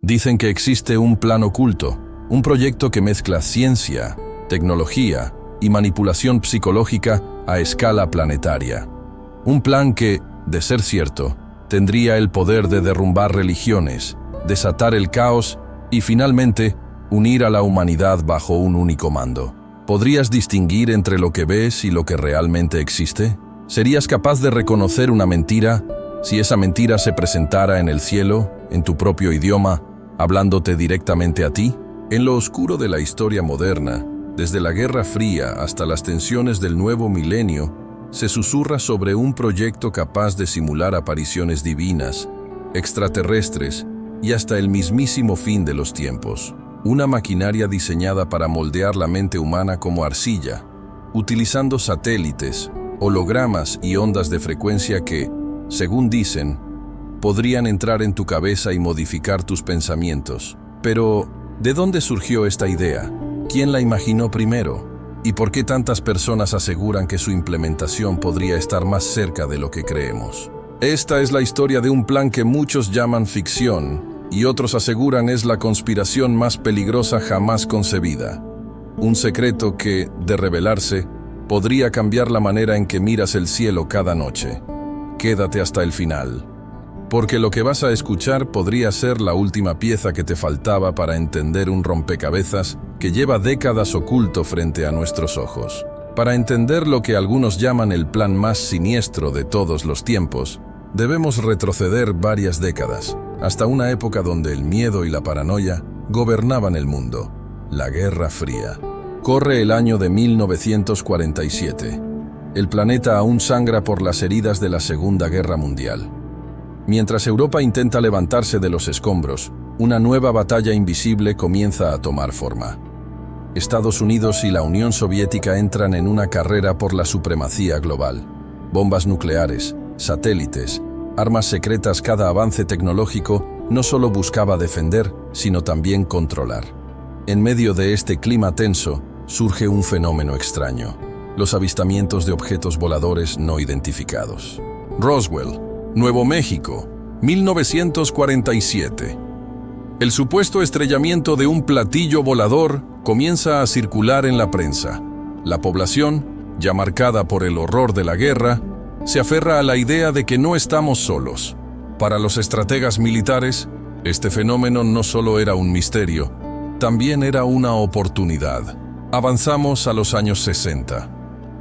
Dicen que existe un plan oculto, un proyecto que mezcla ciencia, tecnología y manipulación psicológica a escala planetaria. Un plan que, de ser cierto, tendría el poder de derrumbar religiones, desatar el caos y, finalmente, unir a la humanidad bajo un único mando. ¿Podrías distinguir entre lo que ves y lo que realmente existe? ¿Serías capaz de reconocer una mentira si esa mentira se presentara en el cielo, en tu propio idioma, hablándote directamente a ti? En lo oscuro de la historia moderna, desde la Guerra Fría hasta las tensiones del nuevo milenio, se susurra sobre un proyecto capaz de simular apariciones divinas, extraterrestres y hasta el mismísimo fin de los tiempos. Una maquinaria diseñada para moldear la mente humana como arcilla, utilizando satélites, hologramas y ondas de frecuencia que, según dicen, podrían entrar en tu cabeza y modificar tus pensamientos. Pero, ¿de dónde surgió esta idea? ¿Quién la imaginó primero? ¿Y por qué tantas personas aseguran que su implementación podría estar más cerca de lo que creemos? Esta es la historia de un plan que muchos llaman ficción y otros aseguran es la conspiración más peligrosa jamás concebida. Un secreto que, de revelarse, podría cambiar la manera en que miras el cielo cada noche. Quédate hasta el final, porque lo que vas a escuchar podría ser la última pieza que te faltaba para entender un rompecabezas que lleva décadas oculto frente a nuestros ojos. Para entender lo que algunos llaman el plan más siniestro de todos los tiempos, debemos retroceder varias décadas, hasta una época donde el miedo y la paranoia gobernaban el mundo, la Guerra Fría. Corre el año de 1947. El planeta aún sangra por las heridas de la Segunda Guerra Mundial. Mientras Europa intenta levantarse de los escombros, una nueva batalla invisible comienza a tomar forma. Estados Unidos y la Unión Soviética entran en una carrera por la supremacía global. Bombas nucleares, satélites, armas secretas, cada avance tecnológico no solo buscaba defender, sino también controlar. En medio de este clima tenso, surge un fenómeno extraño: los avistamientos de objetos voladores no identificados. Roswell, Nuevo México, 1947. El supuesto estrellamiento de un platillo volador comienza a circular en la prensa. La población, ya marcada por el horror de la guerra, se aferra a la idea de que no estamos solos. Para los estrategas militares, este fenómeno no solo era un misterio, también era una oportunidad. Avanzamos a los años 60.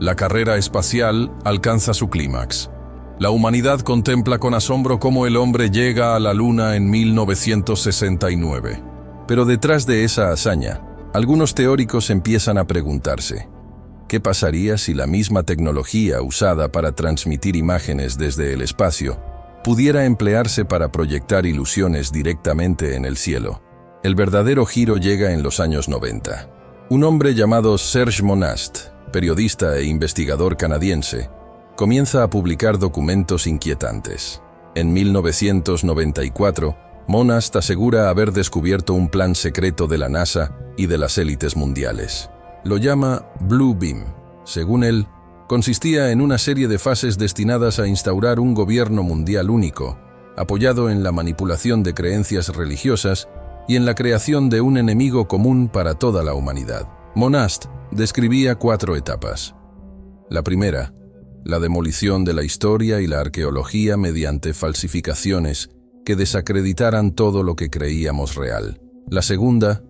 La carrera espacial alcanza su clímax. La humanidad contempla con asombro cómo el hombre llega a la Luna en 1969. Pero detrás de esa hazaña, algunos teóricos empiezan a preguntarse: ¿qué pasaría si la misma tecnología usada para transmitir imágenes desde el espacio pudiera emplearse para proyectar ilusiones directamente en el cielo? El verdadero giro llega en los años 90. Un hombre llamado Serge Monast, periodista e investigador canadiense, comienza a publicar documentos inquietantes. En 1994, Monast asegura haber descubierto un plan secreto de la NASA y de las élites mundiales. Lo llama Blue Beam. Según él, consistía en una serie de fases destinadas a instaurar un gobierno mundial único, apoyado en la manipulación de creencias religiosas y en la creación de un enemigo común para toda la humanidad. Monast describía 4 etapas. La primera, la demolición de la historia y la arqueología mediante falsificaciones que desacreditaran todo lo que creíamos real. La segunda,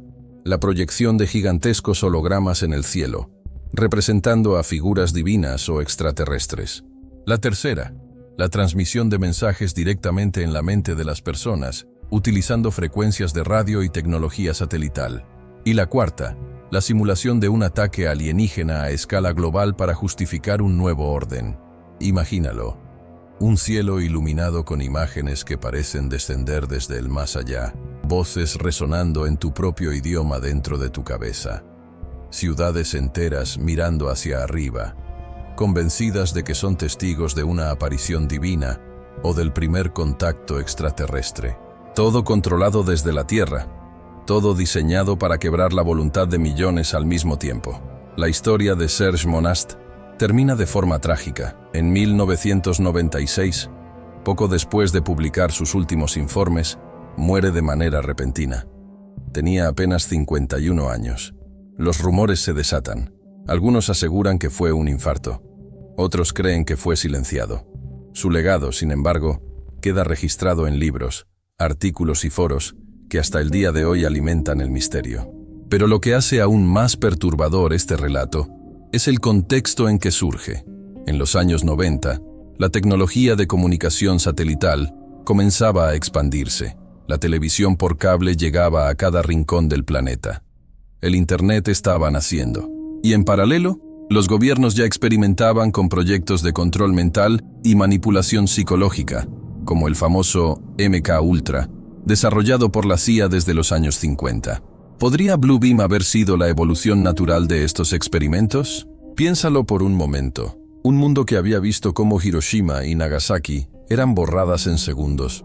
la proyección de gigantescos hologramas en el cielo, representando a figuras divinas o extraterrestres. La tercera, la transmisión de mensajes directamente en la mente de las personas, utilizando frecuencias de radio y tecnología satelital. Y la cuarta, la simulación de un ataque alienígena a escala global para justificar un nuevo orden. Imagínalo: un cielo iluminado con imágenes que parecen descender desde el más allá, voces resonando en tu propio idioma dentro de tu cabeza, ciudades enteras mirando hacia arriba, convencidas de que son testigos de una aparición divina o del primer contacto extraterrestre. Todo controlado desde la Tierra, todo diseñado para quebrar la voluntad de millones al mismo tiempo. La historia de Serge Monast termina de forma trágica. En 1996, poco después de publicar sus últimos informes, muere de manera repentina. Tenía apenas 51 años. Los rumores se desatan. Algunos aseguran que fue un infarto. Otros creen que fue silenciado. Su legado, sin embargo, queda registrado en libros, artículos y foros que hasta el día de hoy alimentan el misterio. Pero lo que hace aún más perturbador este relato es el contexto en que surge. En los años 90, la tecnología de comunicación satelital comenzaba a expandirse. La televisión por cable llegaba a cada rincón del planeta. El Internet estaba naciendo. Y en paralelo, los gobiernos ya experimentaban con proyectos de control mental y manipulación psicológica, como el famoso MK-Ultra, desarrollado por la CIA desde los años 50. ¿Podría Bluebeam haber sido la evolución natural de estos experimentos? Piénsalo por un momento. Un mundo que había visto cómo Hiroshima y Nagasaki eran borradas en segundos.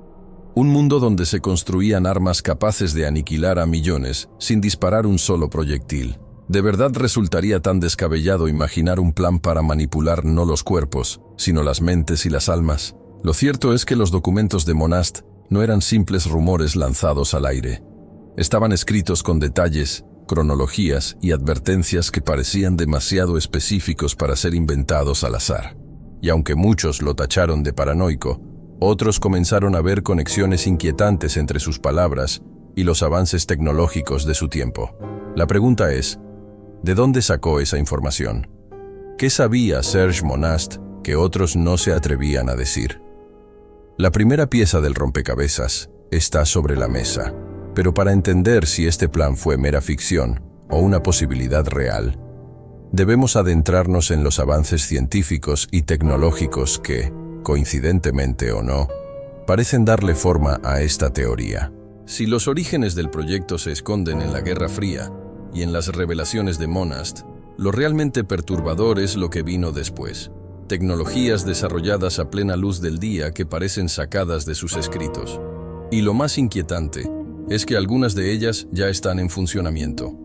Un mundo donde se construían armas capaces de aniquilar a millones sin disparar un solo proyectil. ¿De verdad resultaría tan descabellado imaginar un plan para manipular no los cuerpos, sino las mentes y las almas? Lo cierto es que los documentos de Monast no eran simples rumores lanzados al aire. Estaban escritos con detalles, cronologías y advertencias que parecían demasiado específicos para ser inventados al azar. Y aunque muchos lo tacharon de paranoico, otros comenzaron a ver conexiones inquietantes entre sus palabras y los avances tecnológicos de su tiempo. La pregunta es, ¿de dónde sacó esa información? ¿Qué sabía Serge Monast que otros no se atrevían a decir? La primera pieza del rompecabezas está sobre la mesa, pero para entender si este plan fue mera ficción o una posibilidad real, debemos adentrarnos en los avances científicos y tecnológicos que, coincidentemente o no, parecen darle forma a esta teoría. Si los orígenes del proyecto se esconden en la Guerra Fría y en las revelaciones de Monast, lo realmente perturbador es lo que vino después. Tecnologías desarrolladas a plena luz del día que parecen sacadas de sus escritos. Y lo más inquietante es que algunas de ellas ya están en funcionamiento.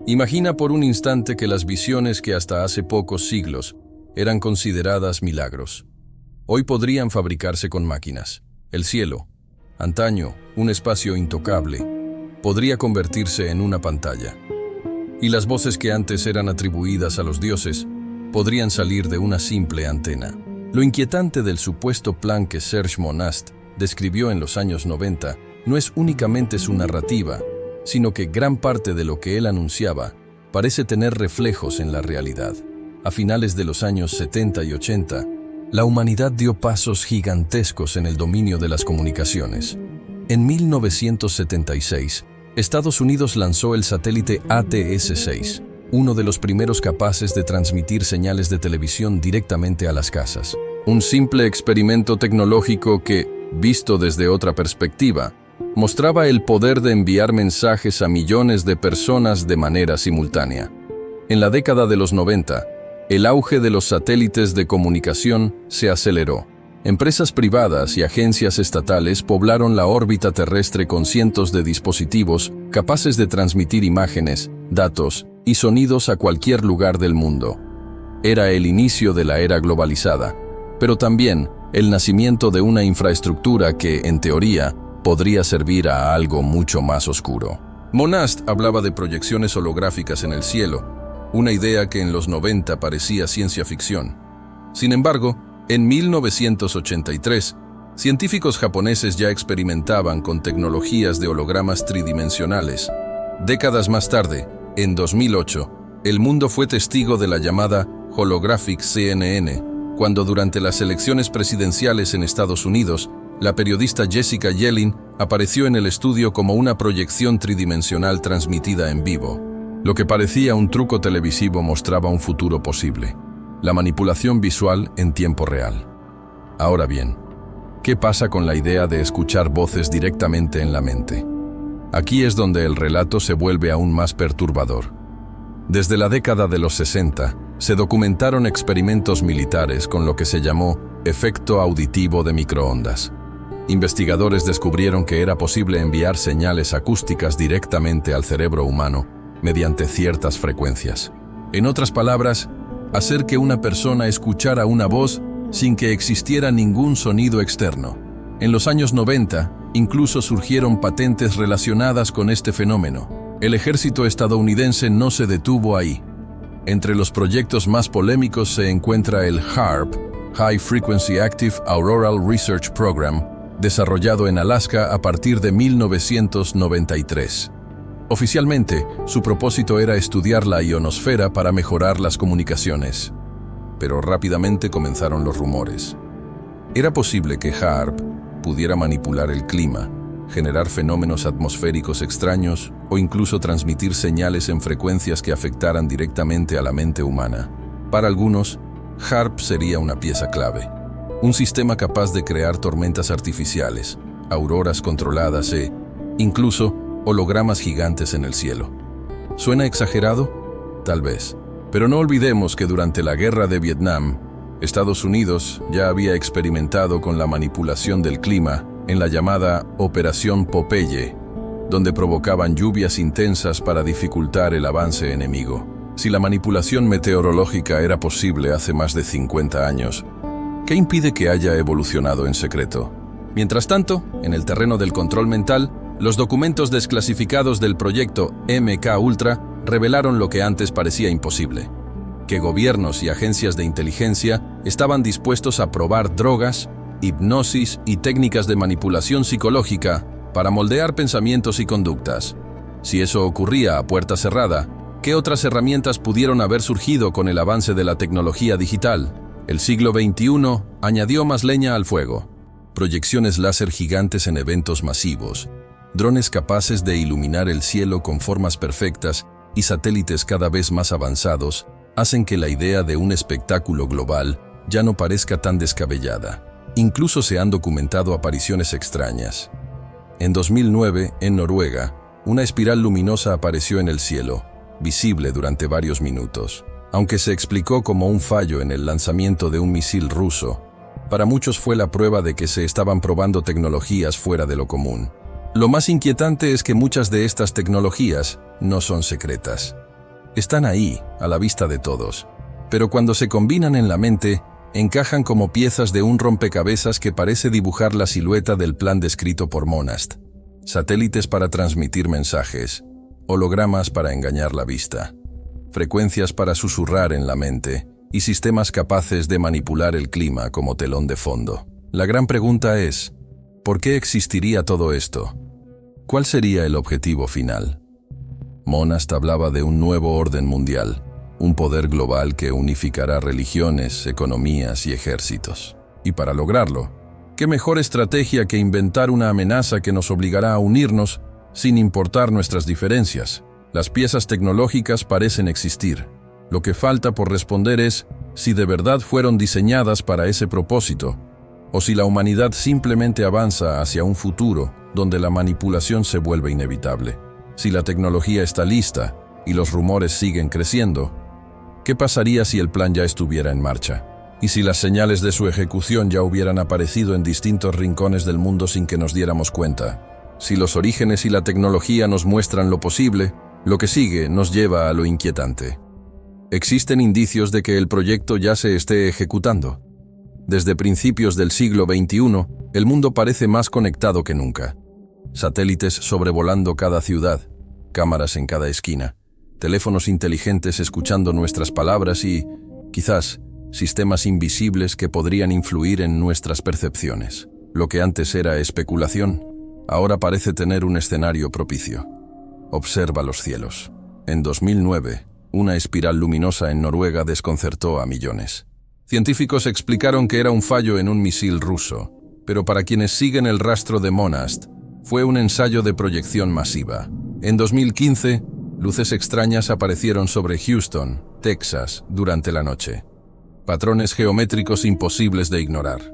Imagina por un instante que las visiones que hasta hace pocos siglos eran consideradas milagros, hoy podrían fabricarse con máquinas. El cielo, antaño un espacio intocable, podría convertirse en una pantalla. Y las voces que antes eran atribuidas a los dioses podrían salir de una simple antena. Lo inquietante del supuesto plan que Serge Monast describió en los años 90 no es únicamente su narrativa, sino que gran parte de lo que él anunciaba parece tener reflejos en la realidad. A finales de los años 70 y 80, la humanidad dio pasos gigantescos en el dominio de las comunicaciones. En 1976, Estados Unidos lanzó el satélite ATS-6, uno de los primeros capaces de transmitir señales de televisión directamente a las casas. Un simple experimento tecnológico que, visto desde otra perspectiva, mostraba el poder de enviar mensajes a millones de personas de manera simultánea. En la década de los 90, el auge de los satélites de comunicación se aceleró. Empresas privadas y agencias estatales poblaron la órbita terrestre con cientos de dispositivos capaces de transmitir imágenes, datos y sonidos a cualquier lugar del mundo. Era el inicio de la era globalizada, pero también el nacimiento de una infraestructura que, en teoría, podría servir a algo mucho más oscuro. Monast hablaba de proyecciones holográficas en el cielo, una idea que en los 90 parecía ciencia ficción. Sin embargo, en 1983, científicos japoneses ya experimentaban con tecnologías de hologramas tridimensionales. Décadas más tarde, en 2008, el mundo fue testigo de la llamada Holographic CNN, cuando durante las elecciones presidenciales en Estados Unidos, la periodista Jessica Yellin apareció en el estudio como una proyección tridimensional transmitida en vivo. Lo que parecía un truco televisivo mostraba un futuro posible: la manipulación visual en tiempo real. Ahora bien, ¿qué pasa con la idea de escuchar voces directamente en la mente? Aquí es donde el relato se vuelve aún más perturbador. Desde la década de los 60, se documentaron experimentos militares con lo que se llamó efecto auditivo de microondas. Investigadores descubrieron que era posible enviar señales acústicas directamente al cerebro humano mediante ciertas frecuencias. En otras palabras, hacer que una persona escuchara una voz sin que existiera ningún sonido externo. En los años 90, Incluso surgieron patentes relacionadas con este fenómeno. El ejército estadounidense no se detuvo ahí. Entre los proyectos más polémicos se encuentra el HAARP, High Frequency Active Auroral Research Program, desarrollado en Alaska a partir de 1993. Oficialmente, su propósito era estudiar la ionosfera para mejorar las comunicaciones. Pero rápidamente comenzaron los rumores. Era posible que HAARP pudiera manipular el clima, generar fenómenos atmosféricos extraños o incluso transmitir señales en frecuencias que afectaran directamente a la mente humana. Para algunos, HAARP sería una pieza clave. Un sistema capaz de crear tormentas artificiales, auroras controladas e, incluso, hologramas gigantes en el cielo. ¿Suena exagerado? Tal vez. Pero no olvidemos que durante la Guerra de Vietnam, Estados Unidos ya había experimentado con la manipulación del clima en la llamada Operación Popeye, donde provocaban lluvias intensas para dificultar el avance enemigo. Si la manipulación meteorológica era posible hace más de 50 años, ¿qué impide que haya evolucionado en secreto? Mientras tanto, en el terreno del control mental, los documentos desclasificados del proyecto MK Ultra revelaron lo que antes parecía imposible: que gobiernos y agencias de inteligencia estaban dispuestos a probar drogas, hipnosis y técnicas de manipulación psicológica para moldear pensamientos y conductas. Si eso ocurría a puerta cerrada, ¿qué otras herramientas pudieron haber surgido con el avance de la tecnología digital? El siglo XXI añadió más leña al fuego. Proyecciones láser gigantes en eventos masivos, drones capaces de iluminar el cielo con formas perfectas y satélites cada vez más avanzados hacen que la idea de un espectáculo global ya no parezca tan descabellada. Incluso se han documentado apariciones extrañas. En 2009, en Noruega, una espiral luminosa apareció en el cielo, visible durante varios minutos. Aunque se explicó como un fallo en el lanzamiento de un misil ruso, para muchos fue la prueba de que se estaban probando tecnologías fuera de lo común. Lo más inquietante es que muchas de estas tecnologías no son secretas. Están ahí, a la vista de todos. Pero cuando se combinan en la mente, encajan como piezas de un rompecabezas que parece dibujar la silueta del plan descrito por Monast. Satélites para transmitir mensajes, hologramas para engañar la vista, frecuencias para susurrar en la mente y sistemas capaces de manipular el clima como telón de fondo. La gran pregunta es, ¿por qué existiría todo esto? ¿Cuál sería el objetivo final? Monast hablaba de un nuevo orden mundial, un poder global que unificará religiones, economías y ejércitos. Y para lograrlo, ¿qué mejor estrategia que inventar una amenaza que nos obligará a unirnos sin importar nuestras diferencias? Las piezas tecnológicas parecen existir. Lo que falta por responder es si de verdad fueron diseñadas para ese propósito, o si la humanidad simplemente avanza hacia un futuro donde la manipulación se vuelve inevitable. Si la tecnología está lista y los rumores siguen creciendo, ¿qué pasaría si el plan ya estuviera en marcha? ¿Y si las señales de su ejecución ya hubieran aparecido en distintos rincones del mundo sin que nos diéramos cuenta? Si los orígenes y la tecnología nos muestran lo posible, lo que sigue nos lleva a lo inquietante. Existen indicios de que el proyecto ya se esté ejecutando. Desde principios del siglo XXI, el mundo parece más conectado que nunca. Satélites sobrevolando cada ciudad, cámaras en cada esquina, teléfonos inteligentes escuchando nuestras palabras y, quizás, sistemas invisibles que podrían influir en nuestras percepciones. Lo que antes era especulación, ahora parece tener un escenario propicio. Observa los cielos. En 2009, una espiral luminosa en Noruega desconcertó a millones. Científicos explicaron que era un fallo en un misil ruso, pero para quienes siguen el rastro de Monast, fue un ensayo de proyección masiva. En 2015, luces extrañas aparecieron sobre Houston, Texas, durante la noche. Patrones geométricos imposibles de ignorar.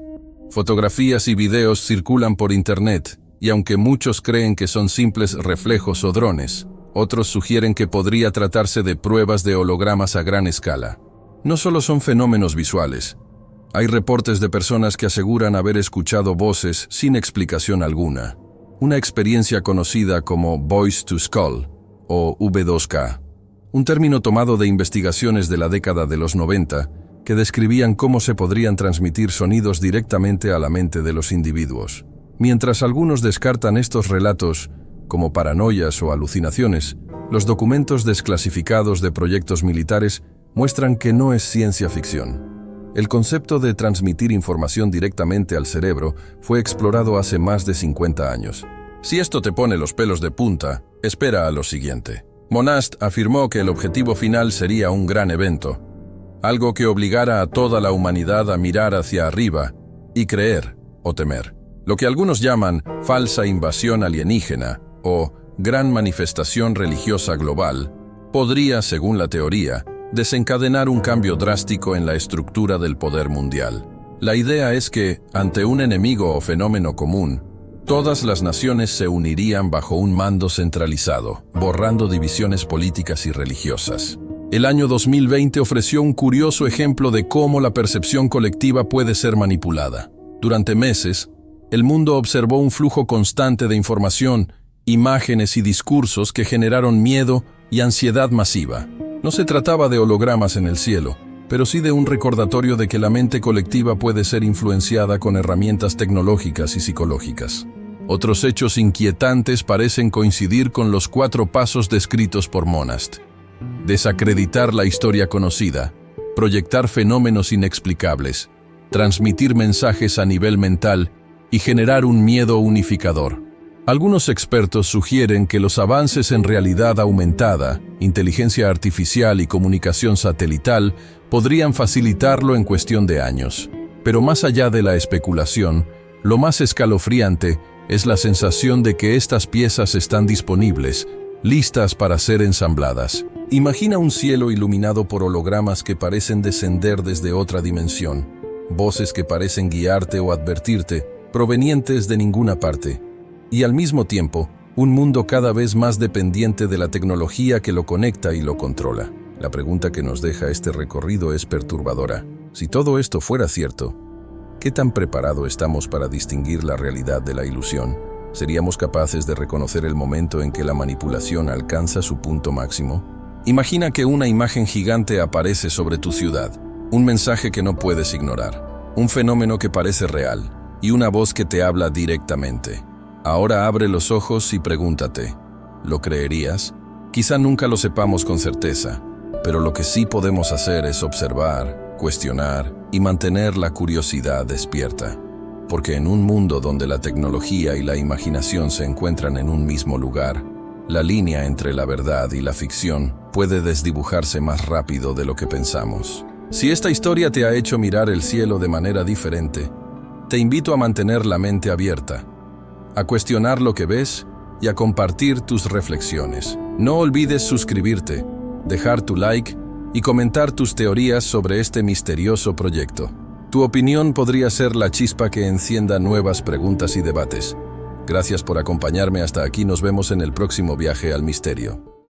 Fotografías y videos circulan por Internet, y aunque muchos creen que son simples reflejos o drones, otros sugieren que podría tratarse de pruebas de hologramas a gran escala. No solo son fenómenos visuales. Hay reportes de personas que aseguran haber escuchado voces sin explicación alguna. Una experiencia conocida como Voice to Skull, o V2K, un término tomado de investigaciones de la década de los 90 que describían cómo se podrían transmitir sonidos directamente a la mente de los individuos. Mientras algunos descartan estos relatos como paranoias o alucinaciones, los documentos desclasificados de proyectos militares muestran que no es ciencia ficción. El concepto de transmitir información directamente al cerebro fue explorado hace más de 50 años. Si esto te pone los pelos de punta, espera a lo siguiente. Monast afirmó que el objetivo final sería un gran evento, algo que obligara a toda la humanidad a mirar hacia arriba y creer o temer. Lo que algunos llaman falsa invasión alienígena o gran manifestación religiosa global, podría, según la teoría, desencadenar un cambio drástico en la estructura del poder mundial. La idea es que, ante un enemigo o fenómeno común, todas las naciones se unirían bajo un mando centralizado, borrando divisiones políticas y religiosas. El año 2020 ofreció un curioso ejemplo de cómo la percepción colectiva puede ser manipulada. Durante meses, el mundo observó un flujo constante de información, imágenes y discursos que generaron miedo y ansiedad masiva. No se trataba de hologramas en el cielo, pero sí de un recordatorio de que la mente colectiva puede ser influenciada con herramientas tecnológicas y psicológicas. Otros hechos inquietantes parecen coincidir con los 4 pasos descritos por Monast. Desacreditar la historia conocida, proyectar fenómenos inexplicables, transmitir mensajes a nivel mental y generar un miedo unificador. Algunos expertos sugieren que los avances en realidad aumentada, inteligencia artificial y comunicación satelital podrían facilitarlo en cuestión de años. Pero más allá de la especulación, lo más escalofriante es la sensación de que estas piezas están disponibles, listas para ser ensambladas. Imagina un cielo iluminado por hologramas que parecen descender desde otra dimensión, voces que parecen guiarte o advertirte, provenientes de ninguna parte. Y al mismo tiempo, un mundo cada vez más dependiente de la tecnología que lo conecta y lo controla. La pregunta que nos deja este recorrido es perturbadora. Si todo esto fuera cierto, ¿qué tan preparado estamos para distinguir la realidad de la ilusión? ¿Seríamos capaces de reconocer el momento en que la manipulación alcanza su punto máximo? Imagina que una imagen gigante aparece sobre tu ciudad, un mensaje que no puedes ignorar, un fenómeno que parece real y una voz que te habla directamente. Ahora abre los ojos y pregúntate, ¿lo creerías? Quizá nunca lo sepamos con certeza, pero lo que sí podemos hacer es observar, cuestionar y mantener la curiosidad despierta. Porque en un mundo donde la tecnología y la imaginación se encuentran en un mismo lugar, la línea entre la verdad y la ficción puede desdibujarse más rápido de lo que pensamos. Si esta historia te ha hecho mirar el cielo de manera diferente, te invito a mantener la mente abierta, a cuestionar lo que ves y a compartir tus reflexiones. No olvides suscribirte, dejar tu like y comentar tus teorías sobre este misterioso proyecto. Tu opinión podría ser la chispa que encienda nuevas preguntas y debates. Gracias por acompañarme hasta aquí. Nos vemos en el próximo viaje al misterio.